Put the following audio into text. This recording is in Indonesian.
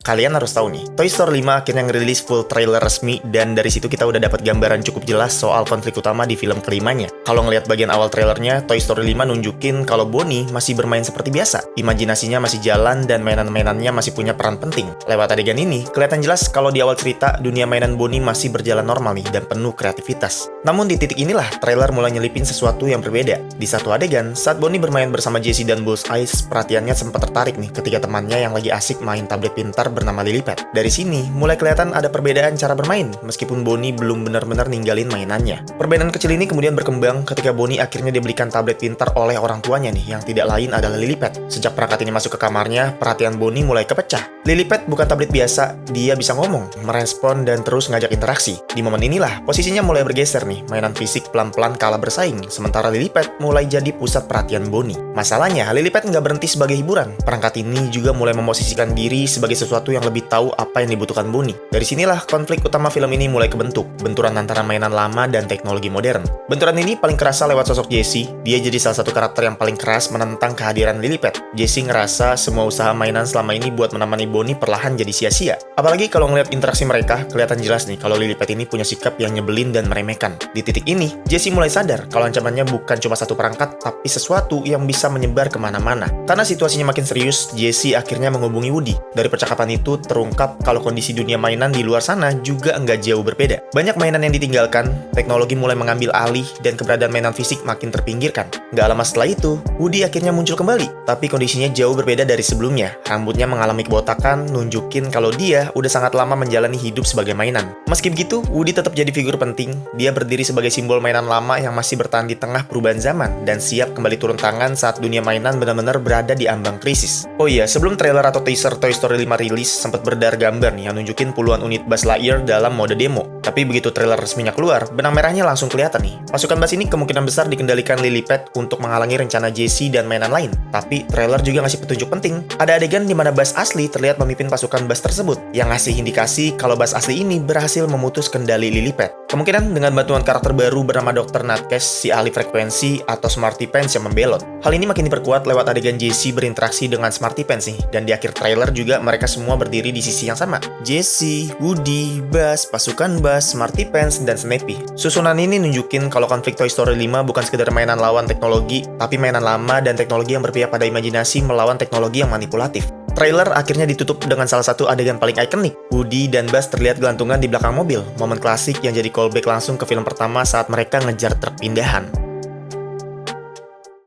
Kalian harus tahu nih, Toy Story 5 akhirnya ngerilis full trailer resmi dan dari situ kita udah dapat gambaran cukup jelas soal konflik utama di film kelimanya. Kalau ngelihat bagian awal trailernya, Toy Story 5 nunjukin kalau Bonnie masih bermain seperti biasa. Imajinasinya masih jalan dan mainan-mainannya masih punya peran penting. Lewat adegan ini, kelihatan jelas kalau di awal cerita, dunia mainan Bonnie masih berjalan normal nih dan penuh kreativitas. Namun di titik inilah, trailer mulai nyelipin sesuatu yang berbeda. Di satu adegan, saat Bonnie bermain bersama Jessie dan Bullseye, perhatiannya sempat tertarik nih ketika temannya yang lagi asik main tablet pintar bernama Lilipad. Dari sini, mulai kelihatan ada perbedaan cara bermain, meskipun Bonnie belum benar-benar ninggalin mainannya. Perbedaan kecil ini kemudian berkembang ketika Bonnie akhirnya dibelikan tablet pintar oleh orang tuanya nih, yang tidak lain adalah Lilipad. Sejak perangkat ini masuk ke kamarnya, perhatian Bonnie mulai kepecah. Lilipad bukan tablet biasa, dia bisa ngomong, merespon, dan terus ngajak interaksi. Di momen inilah, posisinya mulai bergeser nih, mainan fisik pelan-pelan kalah bersaing, sementara Lilipad mulai jadi pusat perhatian Bonnie. Masalahnya, Lilipad nggak berhenti sebagai hiburan. Perangkat ini juga mulai memosisikan diri sebagai sesuatu yang lebih tahu apa yang dibutuhkan Bonnie. Dari sinilah konflik utama film ini mulai kebentuk, benturan antara mainan lama dan teknologi modern. Benturan ini paling kerasa lewat sosok Jessie. Dia jadi salah satu karakter yang paling keras menentang kehadiran Lilipad. Jessie ngerasa semua usaha mainan selama ini buat menemani Bonnie perlahan jadi sia-sia. Apalagi kalau ngeliat interaksi mereka, kelihatan jelas nih kalau Lilipad ini punya sikap yang nyebelin dan meremehkan. Di titik ini, Jessie mulai sadar kalau ancamannya bukan cuma satu perangkat, tapi sesuatu yang bisa menyebar kemana-mana. Karena situasinya makin serius, Jessie akhirnya menghubungi Woody. Dari percakapan itu terungkap kalau kondisi dunia mainan di luar sana juga nggak jauh berbeda. Banyak mainan yang ditinggalkan, teknologi mulai mengambil alih, dan keberadaan mainan fisik makin terpinggirkan. Nggak lama setelah itu, Woody akhirnya muncul kembali, tapi kondisinya jauh berbeda dari sebelumnya. Rambutnya mengalami kebotakan, nunjukin kalau dia udah sangat lama menjalani hidup sebagai mainan. Meski begitu, Woody tetap jadi figur penting. Dia berdiri sebagai simbol mainan lama yang masih bertahan di tengah perubahan zaman, dan siap kembali turun tangan saat dunia mainan benar-benar berada di ambang krisis. Oh iya, sebelum trailer atau teaser Toy Story 5 rilis, sempat beredar gambar nih yang nunjukin puluhan unit Buzz Lightyear dalam mode demo. Tapi begitu trailer resminya keluar, benang merahnya langsung kelihatan nih. Pasukan Buzz ini kemungkinan besar dikendalikan Lilipad untuk menghalangi rencana Jessie dan mainan lain. Tapi trailer juga ngasih petunjuk penting. Ada adegan di mana Buzz asli terlihat memimpin pasukan Buzz tersebut, yang ngasih indikasi kalau Buzz asli ini berhasil memutus kendali Lilipad. Kemungkinan dengan bantuan karakter baru bernama Dr. Nutcase, si ahli frekuensi, atau Smarty Pants yang membelot. Hal ini makin diperkuat lewat adegan Jessie berinteraksi dengan Smarty Pants nih, dan di akhir trailer juga mereka semua berdiri di sisi yang sama. Jessie, Woody, Buzz, pasukan Buzz, Smarty Pants, dan Snappy. Susunan ini nunjukin kalau konflik Toy Story 5 bukan sekedar mainan lawan teknologi, tapi mainan lama dan teknologi yang berpihak pada imajinasi melawan teknologi yang manipulatif. Trailer akhirnya ditutup dengan salah satu adegan paling ikonik. Woody dan Buzz terlihat gelantungan di belakang mobil, momen klasik yang jadi callback langsung ke film pertama saat mereka ngejar truk pindahan.